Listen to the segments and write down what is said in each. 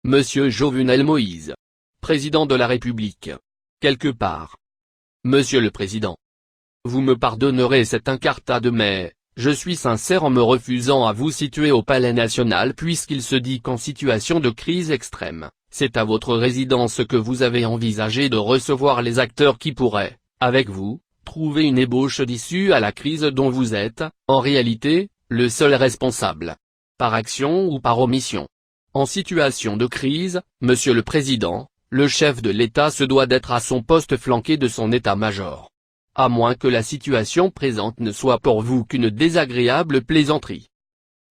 Monsieur Jovenel Moïse. Président de la République. Quelque part. Monsieur le Président. Vous me pardonnerez cette incartade mais, je suis sincère en me refusant à vous situer au Palais National puisqu'il se dit qu'en situation de crise extrême, c'est à votre résidence que vous avez envisagé de recevoir les acteurs qui pourraient, avec vous, trouver une ébauche d'issue à la crise dont vous êtes, en réalité, le seul responsable. Par action ou par omission. En situation de crise, Monsieur le Président, le chef de l'État se doit d'être à son poste flanqué de son état-major. À moins que la situation présente ne soit pour vous qu'une désagréable plaisanterie.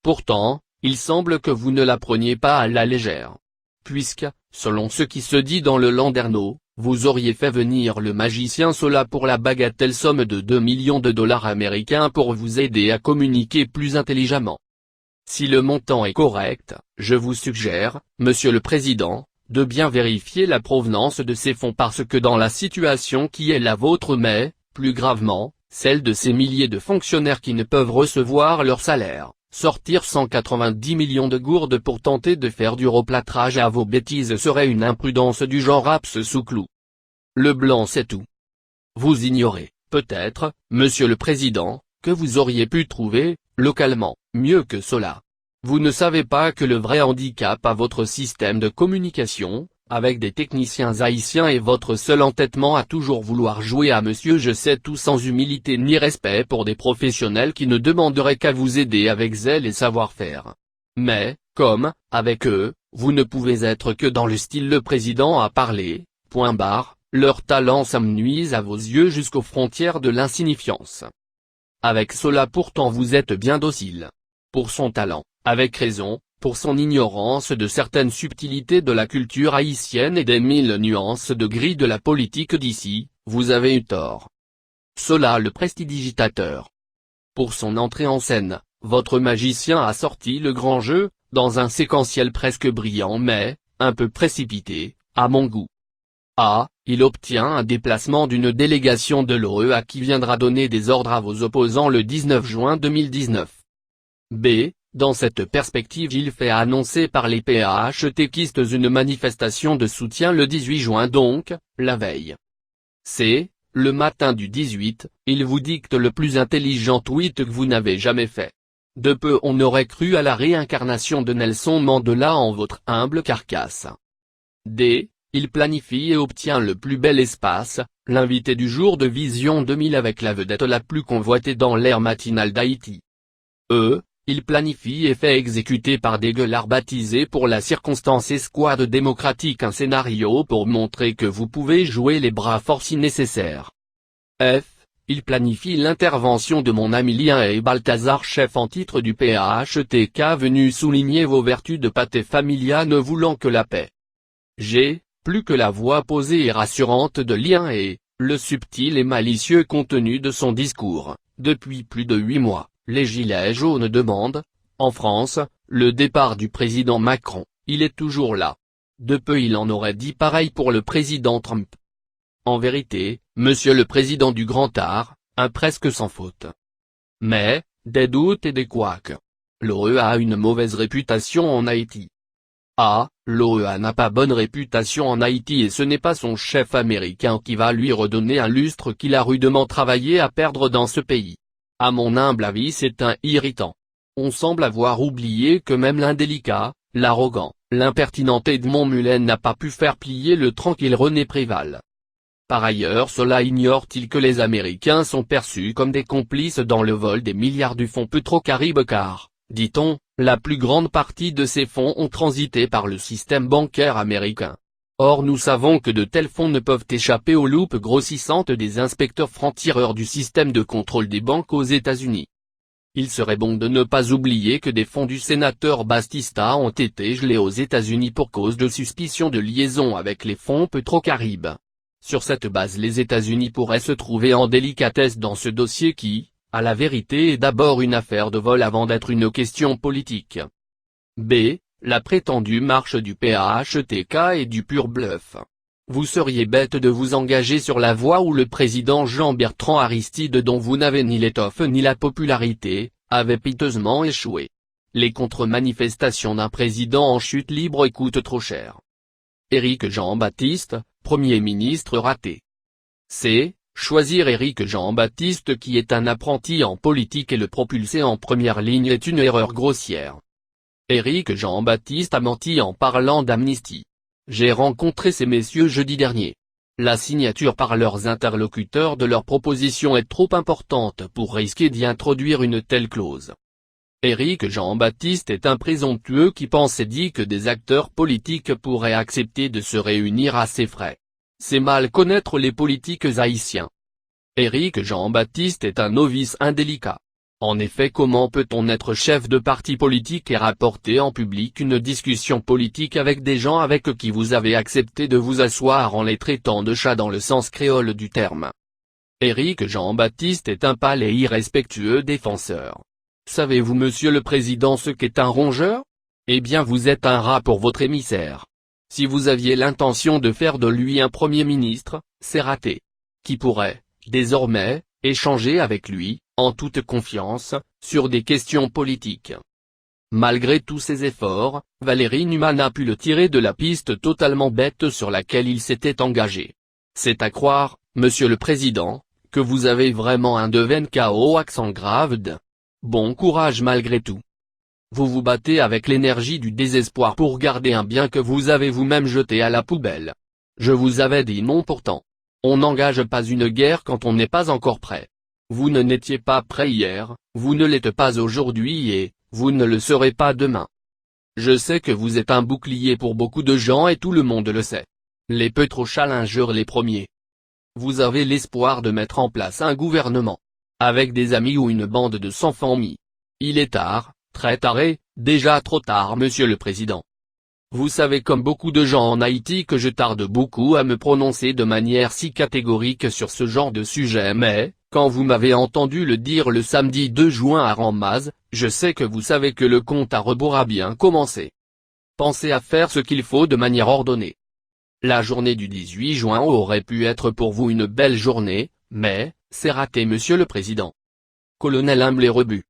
Pourtant, il semble que vous ne la preniez pas à la légère. Puisque, selon ce qui se dit dans le Landerneau, vous auriez fait venir le magicien Sola pour la bagatelle somme de 2 millions de dollars américains pour vous aider à communiquer plus intelligemment. Si le montant est correct, je vous suggère, Monsieur le Président, de bien vérifier la provenance de ces fonds parce que dans la situation qui est la vôtre mais, plus gravement, celle de ces milliers de fonctionnaires qui ne peuvent recevoir leur salaire, sortir 190 millions de gourdes pour tenter de faire du replâtrage à vos bêtises serait une imprudence du genre abs sous clou. Le blanc c'est tout. Vous ignorez, peut-être, Monsieur le Président, que vous auriez pu trouver, localement, mieux que cela. Vous ne savez pas que le vrai handicap à votre système de communication, avec des techniciens haïtiens et votre seul entêtement à toujours vouloir jouer à Monsieur je sais tout sans humilité ni respect pour des professionnels qui ne demanderaient qu'à vous aider avec zèle et savoir-faire. Mais, comme, avec eux, vous ne pouvez être que dans le style le président a parlé, point barre, leur talent s'amenuise à vos yeux jusqu'aux frontières de l'insignifiance. Avec cela pourtant vous êtes bien docile. Pour son talent, avec raison, pour son ignorance de certaines subtilités de la culture haïtienne et des 1000 nuances de gris de la politique d'ici, vous avez eu tort. Sola le prestidigitateur. Pour son entrée en scène, votre magicien a sorti le grand jeu, dans un séquentiel presque brillant mais, un peu précipité, à mon goût. A. Il obtient un déplacement d'une délégation de l'OEA qui viendra donner des ordres à vos opposants le 19 juin 2019. B. Dans cette perspective il fait annoncer par les PAHTKistes une manifestation de soutien le 18 juin donc, la veille. C. Le matin du 18, il vous dicte le plus intelligent tweet que vous n'avez jamais fait. De peu on aurait cru à la réincarnation de Nelson Mandela en votre humble carcasse. D. Il planifie et obtient le plus bel espace, l'invité du jour de Vision 2000 avec la vedette la plus convoitée dans l'ère matinale d'Haïti. E. Il planifie et fait exécuter par des gueulards baptisés pour la circonstance escouade démocratique un scénario pour montrer que vous pouvez jouer les bras forts si nécessaire. F. Il planifie l'intervention de mon ami Lien et Balthazar chef en titre du PAHTK venu souligner vos vertus de pâté familia ne voulant que la paix. G. Plus que la voix posée et rassurante de Lien et, le subtil et malicieux contenu de son discours, depuis plus de 8 mois. Les Gilets jaunes demandent, en France, le départ du président Macron, il est toujours là. De peu il en aurait dit pareil pour le président Trump. En vérité, Monsieur le Président du Grand Art, un presque sans faute. Mais, des doutes et des couacs. L'OEA a une mauvaise réputation en Haïti. A. L'OEA n'a pas bonne réputation en Haïti et ce n'est pas son chef américain qui va lui redonner un lustre qu'il a rudement travaillé à perdre dans ce pays. À mon humble avis c'est un irritant. On semble avoir oublié que même l'indélicat, l'arrogant, l'impertinent Edmond Mullen n'a pas pu faire plier le tranquille René Préval. Par ailleurs cela ignore-t-il que les Américains sont perçus comme des complices dans le vol des milliards du fonds Petro-Caraïbes car, dit-on, la plus grande partie de ces fonds ont transité par le système bancaire américain. Or nous savons que de tels fonds ne peuvent échapper aux loupes grossissantes des inspecteurs francs-tireurs du système de contrôle des banques aux États-Unis. Il serait bon de ne pas oublier que des fonds du sénateur Batista ont été gelés aux États-Unis pour cause de suspicion de liaison avec les fonds Petro-Caraïbes. Sur cette base les États-Unis pourraient se trouver en délicatesse dans ce dossier qui, à la vérité est d'abord une affaire de vol avant d'être une question politique. B. La prétendue marche du PAHTK est du pur bluff. Vous seriez bête de vous engager sur la voie où le président Jean-Bertrand Aristide dont vous n'avez ni l'étoffe ni la popularité, avait piteusement échoué. Les contre-manifestations d'un président en chute libre coûtent trop cher. Éric Jean-Baptiste, Premier ministre raté. C. Choisir Éric Jean-Baptiste qui est un apprenti en politique et le propulser en première ligne est une erreur grossière. Éric Jean-Baptiste a menti en parlant d'amnistie. J'ai rencontré ces messieurs jeudi dernier. La signature par leurs interlocuteurs de leur proposition est trop importante pour risquer d'y introduire une telle clause. Éric Jean-Baptiste est un présomptueux qui pense et dit que des acteurs politiques pourraient accepter de se réunir à ses frais. C'est mal connaître les politiques haïtiens. Éric Jean-Baptiste est un novice indélicat. En effet, comment peut-on être chef de parti politique et rapporter en public une discussion politique avec des gens avec qui vous avez accepté de vous asseoir en les traitant de chats dans le sens créole du terme? Éric Jean-Baptiste est un pâle et irrespectueux défenseur. Savez-vous monsieur le président ce qu'est un rongeur? Eh bien vous êtes un rat pour votre émissaire. Si vous aviez l'intention de faire de lui un Premier ministre, c'est raté. Qui pourrait, désormais, échanger avec lui, en toute confiance, sur des questions politiques. Malgré tous ses efforts, Valérie Numa a pu le tirer de la piste totalement bête sur laquelle il s'était engagé. C'est à croire, monsieur le président, que vous avez vraiment un devin KO accent grave d'. Bon courage malgré tout. Vous vous battez avec l'énergie du désespoir pour garder un bien que vous avez vous-même jeté à la poubelle. Je vous avais dit non pourtant. On n'engage pas une guerre quand on n'est pas encore prêt. Vous ne n'étiez pas prêt hier, vous ne l'êtes pas aujourd'hui et, vous ne le serez pas demain. Je sais que vous êtes un bouclier pour beaucoup de gens et tout le monde le sait. Les pétro-challengeurs les premiers. Vous avez l'espoir de mettre en place un gouvernement. Avec des amis ou une bande de sans-famille. Il est tard, très tard et, déjà trop tard monsieur le président. Vous savez comme beaucoup de gens en Haïti que je tarde beaucoup à me prononcer de manière si catégorique sur ce genre de sujet mais, quand vous m'avez entendu le dire le samedi 2 juin à Ramaz, je sais que vous savez que le compte à rebours a bien commencé. Pensez à faire ce qu'il faut de manière ordonnée. La journée du 18 juin aurait pu être pour vous une belle journée, mais, c'est raté monsieur le président. Colonel Humble et Rebut.